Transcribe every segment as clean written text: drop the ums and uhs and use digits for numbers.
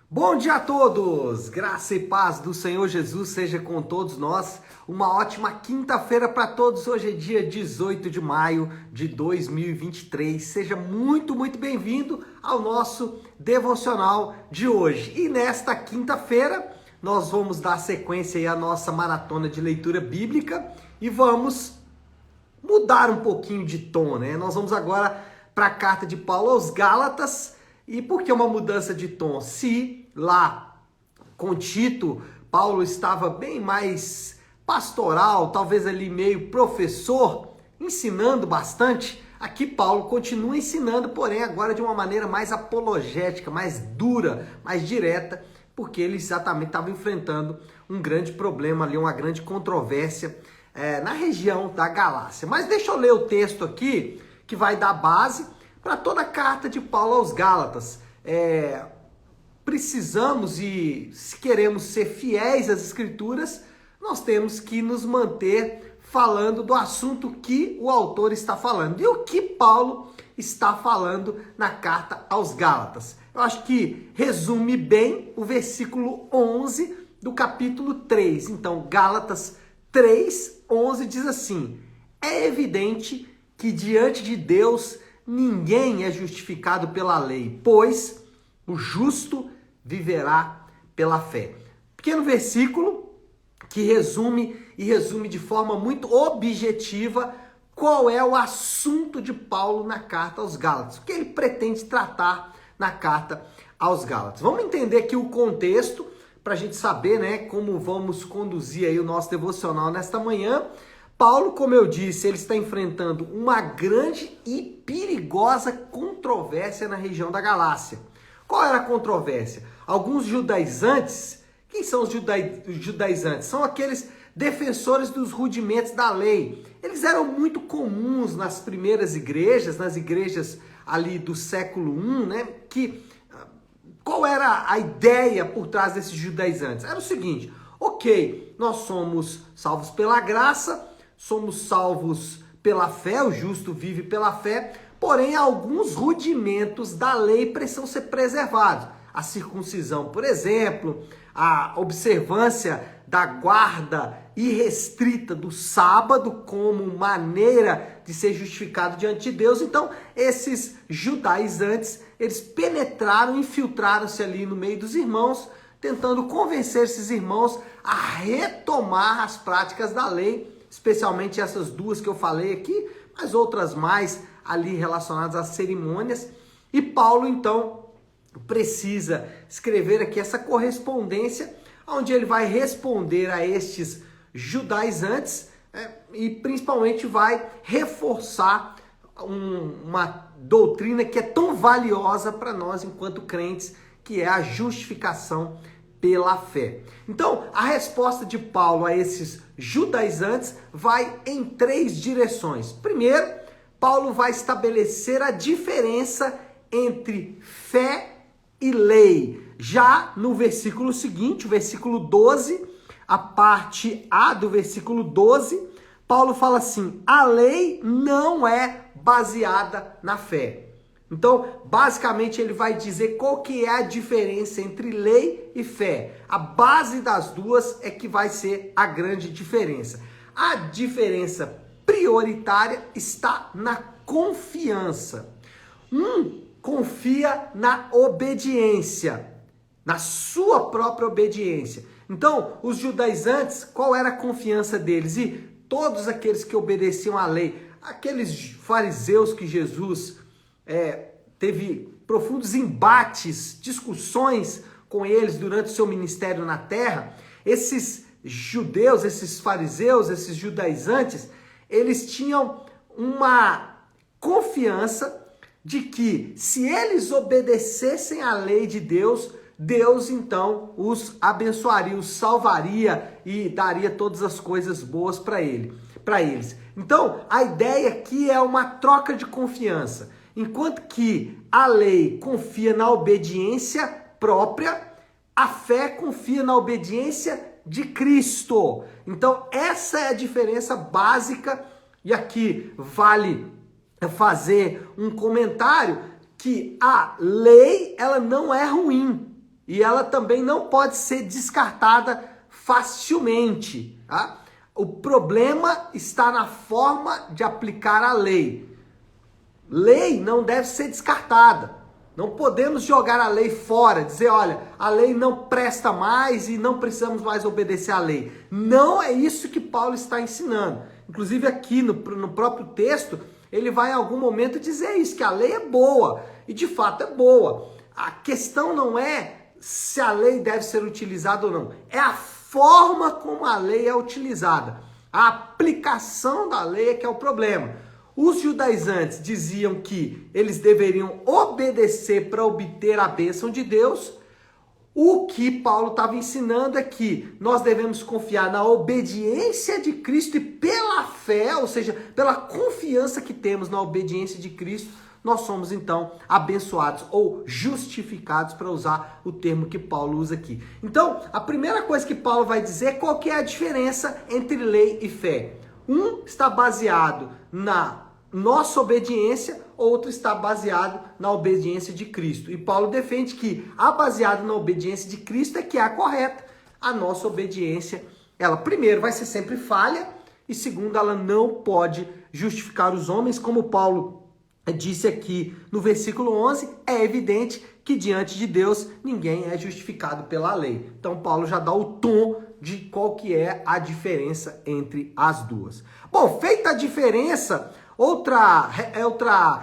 Bom dia a todos! Graça e paz do Senhor Jesus seja com todos nós. Uma ótima quinta-feira para todos. Hoje é dia 18 de maio de 2023. Seja muito bem-vindo ao nosso devocional de hoje. E nesta quinta-feira nós vamos dar sequência aí à nossa maratona de leitura bíblica e vamos mudar um pouquinho de tom, né? Nós vamos agora para a carta de Paulo aos Gálatas. E por que uma mudança de tom? Se lá com Tito, Paulo estava bem mais pastoral, talvez ali meio professor, ensinando bastante, aqui Paulo continua ensinando, porém agora de uma maneira mais apologética, mais dura, mais direta, porque ele exatamente estava enfrentando um grande problema ali, uma grande controvérsia na região da Galácia. Mas deixa eu ler o texto aqui, que vai dar base para toda a carta de Paulo aos Gálatas. Precisamos e se queremos ser fiéis às Escrituras, nós temos que nos manter falando do assunto que o autor está falando. E o que Paulo está falando na carta aos Gálatas? Eu acho que resume bem o versículo 11 do capítulo 3. Então, Gálatas 3, 11 diz assim: é evidente que diante de Deus ninguém é justificado pela lei, pois o justo viverá pela fé. Pequeno versículo que resume de forma muito objetiva qual é o assunto de Paulo na carta aos Gálatas, o que ele pretende tratar na carta aos Gálatas. Vamos entender aqui o contexto para a gente saber, né, como vamos conduzir aí o nosso devocional nesta manhã. Paulo, como eu disse, ele está enfrentando uma grande e perigosa controvérsia na região da Galácia. Qual era a controvérsia? Alguns judaizantes, quem são os judaizantes? São aqueles defensores dos rudimentos da lei. Eles eram muito comuns nas primeiras igrejas, nas igrejas ali do século I, né? Qual era a ideia por trás desses judaizantes? Era o seguinte: ok, nós somos salvos pela graça, somos salvos pela fé, o justo vive pela fé, porém alguns rudimentos da lei precisam ser preservados. A circuncisão, por exemplo, a observância da guarda irrestrita do sábado como maneira de ser justificado diante de Deus. Então, esses judaizantes, eles penetraram, infiltraram-se ali no meio dos irmãos, tentando convencer esses irmãos a retomar as práticas da lei, especialmente essas duas que eu falei aqui, mas outras mais ali relacionadas às cerimônias. E Paulo, então, precisa escrever aqui essa correspondência, onde ele vai responder a estes judaizantes e principalmente vai reforçar uma doutrina que é tão valiosa para nós enquanto crentes, que é a justificação pela fé. Então, a resposta de Paulo a esses judaizantes vai em três direções. Primeiro, Paulo vai estabelecer a diferença entre fé e lei. Já no versículo seguinte, o versículo 12, a parte A do versículo 12, Paulo fala assim: a lei não é baseada na fé. Então, basicamente, ele vai dizer qual que é a diferença entre lei e fé. A base das duas é que vai ser a grande diferença. A diferença prioritária está na confiança. Confia na obediência, na sua própria obediência. Então, os judaizantes, qual era a confiança deles? E todos aqueles que obedeciam à lei, aqueles fariseus que Jesus teve profundos embates, discussões com eles durante o seu ministério na terra, esses judeus, esses fariseus, esses judaizantes, eles tinham uma confiança de que se eles obedecessem à lei de Deus, Deus então os abençoaria, os salvaria e daria todas as coisas boas para eles. Então, a ideia aqui é uma troca de confiança. Enquanto que a lei confia na obediência própria, a fé confia na obediência de Cristo. Então, essa é a diferença básica, e aqui vale fazer um comentário que a lei, ela não é ruim. e ela também não pode ser descartada facilmente. Tá? O problema está na forma de aplicar a lei. Lei não deve ser descartada. Não podemos jogar a lei fora, dizer, olha, a lei não presta mais e não precisamos mais obedecer à lei. Não é isso que Paulo está ensinando. Inclusive aqui no próprio texto, ele vai em algum momento dizer isso, que a lei é boa, e de fato é boa. A questão não é se a lei deve ser utilizada ou não, é a forma como a lei é utilizada. A aplicação da lei é que é o problema. Os judaizantes diziam que eles deveriam obedecer para obter a bênção de Deus. O que Paulo estava ensinando é que nós devemos confiar na obediência de Cristo e pela fé, ou seja, pela confiança que temos na obediência de Cristo, nós somos então abençoados ou justificados, para usar o termo que Paulo usa aqui. Então, a primeira coisa que Paulo vai dizer é qual que é a diferença entre lei e fé. Um está baseado na nossa obediência, outro está baseado na obediência de Cristo. E Paulo defende que a baseada na obediência de Cristo é que é a correta. A nossa obediência, ela primeiro vai ser sempre falha, e segundo, ela não pode justificar os homens, como Paulo disse aqui no versículo 11, é evidente que diante de Deus ninguém é justificado pela lei. Então Paulo já dá o tom de qual que é a diferença entre as duas. Bom, feita a diferença, outra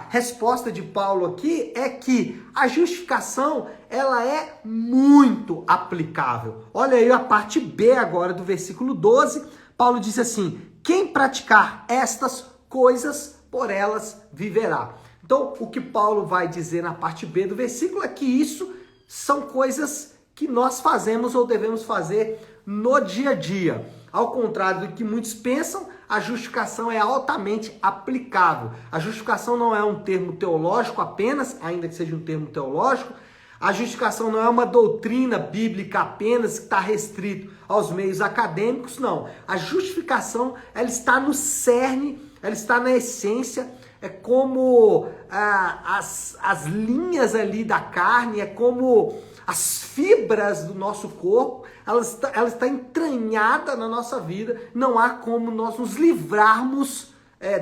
resposta de Paulo aqui é que a justificação ela é muito aplicável. Olha aí a parte B agora do versículo 12, Paulo diz assim, quem praticar estas coisas, por elas viverá. Então, o que Paulo vai dizer na parte B do versículo é que isso são coisas que nós fazemos ou devemos fazer no dia a dia. Ao contrário do que muitos pensam, a justificação é altamente aplicável. A justificação não é um termo teológico apenas, ainda que seja um termo teológico. A justificação não é uma doutrina bíblica apenas que está restrito aos meios acadêmicos, não. A justificação, ela está no cerne, ela está na essência, é como as linhas ali da carne, é como as fibras do nosso corpo, ela está entranhada na nossa vida, não há como nós nos livrarmos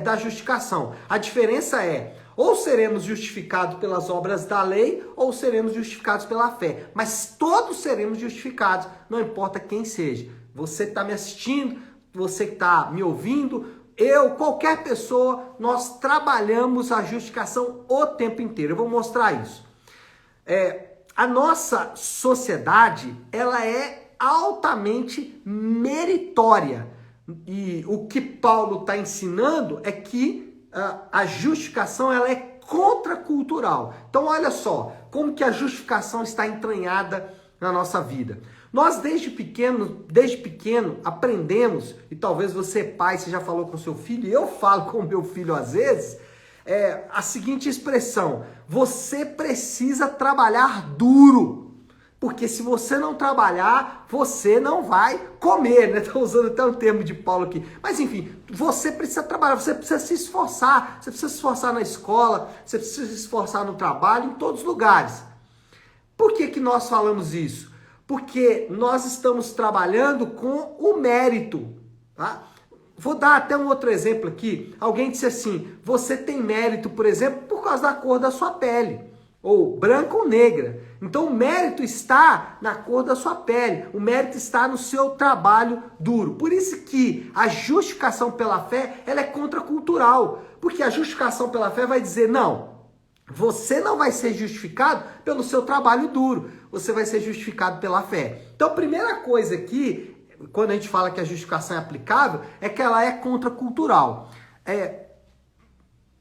da justificação. A diferença é, ou seremos justificados pelas obras da lei, ou seremos justificados pela fé. Mas todos seremos justificados, não importa quem seja. Você que está me assistindo, você que está me ouvindo, eu, qualquer pessoa, nós trabalhamos a justificação o tempo inteiro. Eu vou mostrar isso. A nossa sociedade, ela é altamente meritória. E o que Paulo está ensinando é que a justificação ela é contracultural. Então, olha só, como que a justificação está entranhada na nossa vida. Nós, desde pequeno, aprendemos, e talvez você, pai, você já falou com seu filho, e eu falo com o meu filho às vezes, a seguinte expressão, você precisa trabalhar duro, porque se você não trabalhar, você não vai comer, né? Estou usando até um termo de Paulo aqui. Mas enfim, você precisa trabalhar, você precisa se esforçar, você precisa se esforçar na escola, você precisa se esforçar no trabalho, em todos os lugares. Por que nós falamos isso? Porque nós estamos trabalhando com o mérito, tá? Vou dar até um outro exemplo aqui. Alguém disse assim, você tem mérito, por exemplo, por causa da cor da sua pele, ou branca ou negra. Então o mérito está na cor da sua pele, o mérito está no seu trabalho duro. Por isso que a justificação pela fé, ela é contracultural, porque a justificação pela fé vai dizer, não, você não vai ser justificado pelo seu trabalho duro, você vai ser justificado pela fé. Então, a primeira coisa aqui, quando a gente fala que a justificação é aplicável, é que ela é contracultural.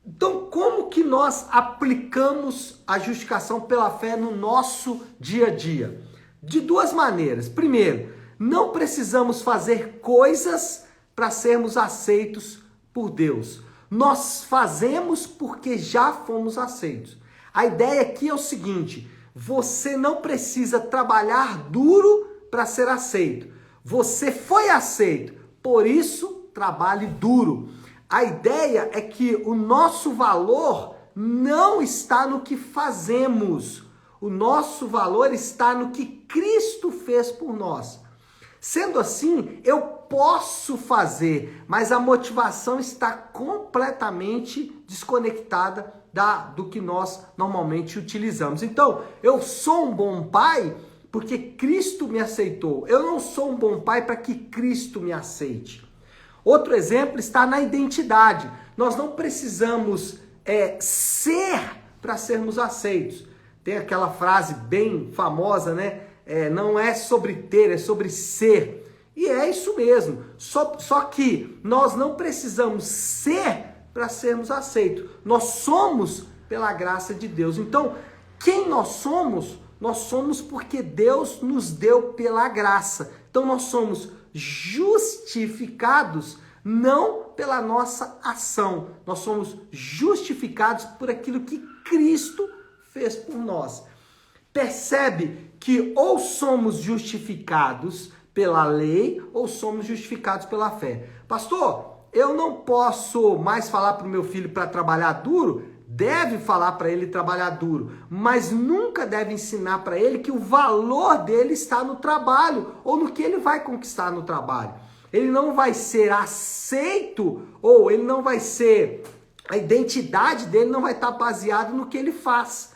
Então, como que nós aplicamos a justificação pela fé no nosso dia a dia? De duas maneiras. Primeiro, não precisamos fazer coisas para sermos aceitos por Deus. Nós fazemos porque já fomos aceitos. A ideia aqui é o seguinte, você não precisa trabalhar duro para ser aceito. Você foi aceito, por isso trabalhe duro. A ideia é que o nosso valor não está no que fazemos. O nosso valor está no que Cristo fez por nós. Sendo assim, eu posso fazer, mas a motivação está completamente desconectada do que nós normalmente utilizamos. Então, eu sou um bom pai porque Cristo me aceitou. Eu não sou um bom pai para que Cristo me aceite. Outro exemplo está na identidade. Nós não precisamos ser para sermos aceitos. Tem aquela frase bem famosa, né? Não é sobre ter, é sobre ser. E é isso mesmo. Só que nós não precisamos ser para sermos aceitos. Nós somos pela graça de Deus. Então, quem nós somos? Nós somos porque Deus nos deu pela graça. Então, nós somos justificados não pela nossa ação. Nós somos justificados por aquilo que Cristo fez por nós. Percebe que ou somos justificados pela lei ou somos justificados pela fé. Pastor, eu não posso mais falar para o meu filho para trabalhar duro? Deve falar para ele trabalhar duro, mas nunca deve ensinar para ele que o valor dele está no trabalho ou no que ele vai conquistar no trabalho. Ele não vai ser aceito ou ele não vai ser, a identidade dele não vai estar baseada no que ele faz.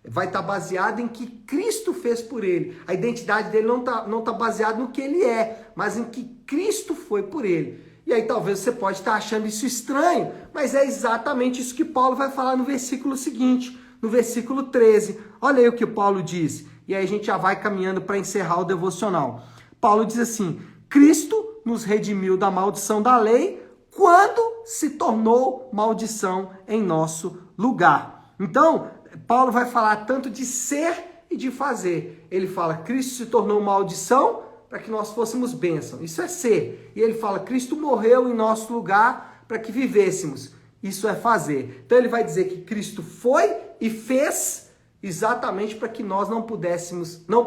Vai estar baseado em que Cristo fez por ele. A identidade dele não tá baseada no que ele é, mas em que Cristo foi por ele. E aí talvez você pode estar achando isso estranho, mas é exatamente isso que Paulo vai falar no versículo seguinte, no versículo 13. Olha aí o que Paulo diz. E aí a gente já vai caminhando para encerrar o devocional. Paulo diz assim: Cristo nos redimiu da maldição da lei quando se tornou maldição em nosso lugar. Então, Paulo vai falar tanto de ser e de fazer. Ele fala, Cristo se tornou maldição para que nós fôssemos bênção. Isso é ser. E ele fala, Cristo morreu em nosso lugar para que vivêssemos. Isso é fazer. Então ele vai dizer que Cristo foi e fez exatamente para que nós não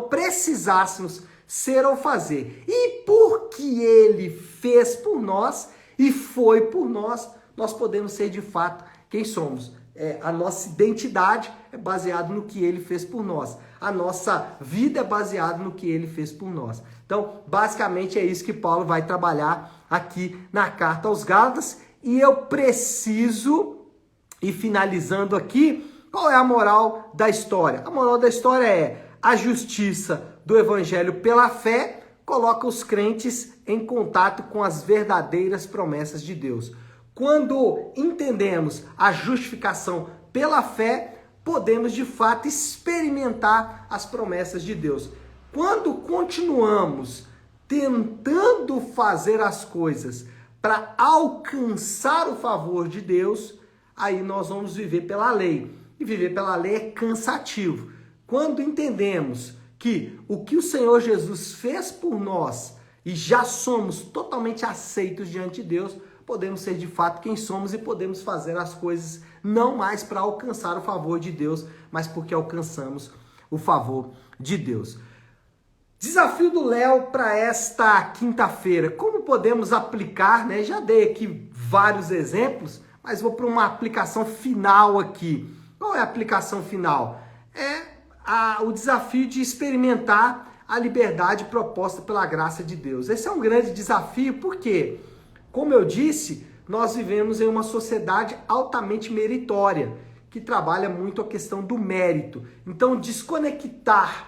precisássemos ser ou fazer. E porque ele fez por nós e foi por nós, nós podemos ser de fato quem somos. A nossa identidade é baseada no que ele fez por nós. A nossa vida é baseada no que ele fez por nós. Então, basicamente é isso que Paulo vai trabalhar aqui na carta aos Gálatas. E eu preciso ir finalizando aqui. Qual é a moral da história? A moral da história é a justiça do evangelho pela fé coloca os crentes em contato com as verdadeiras promessas de Deus. Quando entendemos a justificação pela fé, podemos de fato experimentar as promessas de Deus. Quando continuamos tentando fazer as coisas para alcançar o favor de Deus, aí nós vamos viver pela lei. E viver pela lei é cansativo. Quando entendemos que o que o Senhor Jesus fez por nós e já somos totalmente aceitos diante de Deus, podemos ser de fato quem somos e podemos fazer as coisas não mais para alcançar o favor de Deus, mas porque alcançamos o favor de Deus. Desafio do Léo para esta quinta-feira. Como podemos aplicar, né? Já dei aqui vários exemplos, mas vou para uma aplicação final aqui. Qual é a aplicação final? O desafio de experimentar a liberdade proposta pela graça de Deus. Esse é um grande desafio porque, como eu disse, nós vivemos em uma sociedade altamente meritória, que trabalha muito a questão do mérito. Então, desconectar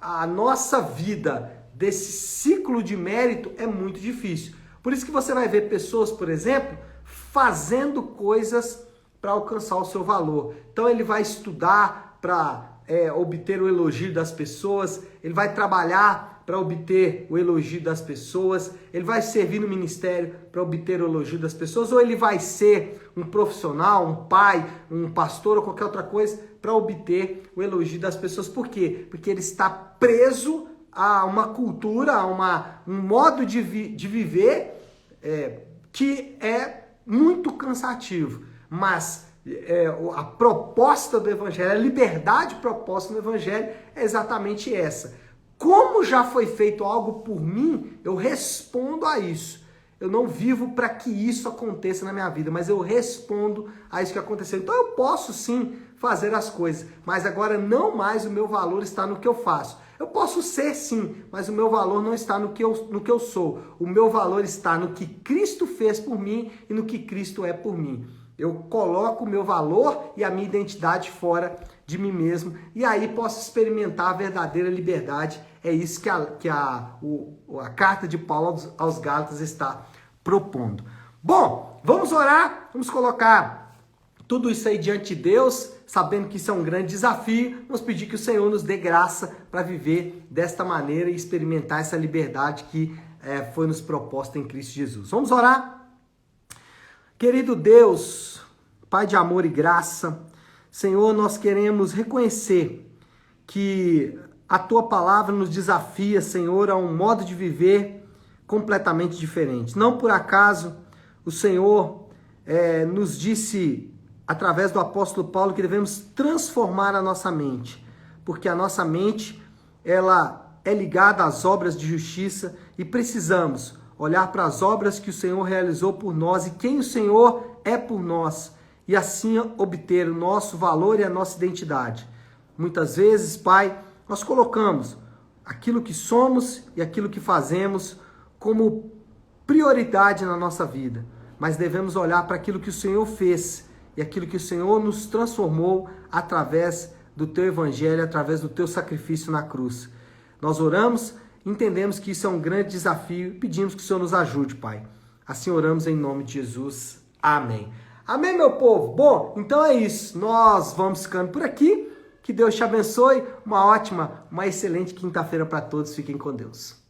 a nossa vida desse ciclo de mérito é muito difícil. Por isso que você vai ver pessoas, por exemplo, fazendo coisas para alcançar o seu valor. Então, ele vai estudar para obter o elogio das pessoas, ele vai trabalhar para obter o elogio das pessoas, ele vai servir no ministério para obter o elogio das pessoas, ou ele vai ser um profissional, um pai, um pastor ou qualquer outra coisa para obter o elogio das pessoas. Por quê? Porque ele está preso a uma cultura, a um modo de viver que é muito cansativo. Mas a proposta do Evangelho, a liberdade proposta no Evangelho é exatamente essa. Como já foi feito algo por mim, eu respondo a isso. Eu não vivo para que isso aconteça na minha vida, mas eu respondo a isso que aconteceu. Então eu posso sim fazer as coisas, mas agora não mais o meu valor está no que eu faço. Eu posso ser sim, mas o meu valor não está no que eu sou. O meu valor está no que Cristo fez por mim e no que Cristo é por mim. Eu coloco o meu valor e a minha identidade fora de mim mesmo e aí posso experimentar a verdadeira liberdade. É isso que a carta de Paulo aos Gálatas está propondo. Bom, vamos orar, vamos colocar tudo isso aí diante de Deus, sabendo que isso é um grande desafio. Vamos pedir que o Senhor nos dê graça para viver desta maneira e experimentar essa liberdade que foi nos proposta em Cristo Jesus. Vamos orar? Querido Deus, Pai de amor e graça, Senhor, nós queremos reconhecer que a Tua palavra nos desafia, Senhor, a um modo de viver completamente diferente. Não por acaso o Senhor nos disse, através do apóstolo Paulo, que devemos transformar a nossa mente, porque a nossa mente, ela é ligada às obras de justiça e precisamos olhar para as obras que o Senhor realizou por nós e quem o Senhor é por nós, e assim obter o nosso valor e a nossa identidade. Muitas vezes, Pai, nós colocamos aquilo que somos e aquilo que fazemos como prioridade na nossa vida, mas devemos olhar para aquilo que o Senhor fez e aquilo que o Senhor nos transformou através do Teu Evangelho, através do Teu sacrifício na cruz. Nós oramos, entendemos que isso é um grande desafio e pedimos que o Senhor nos ajude, Pai. Assim oramos em nome de Jesus. Amém. Amém, meu povo? Bom, então é isso. Nós vamos ficando por aqui. Que Deus te abençoe. Uma excelente quinta-feira para todos. Fiquem com Deus.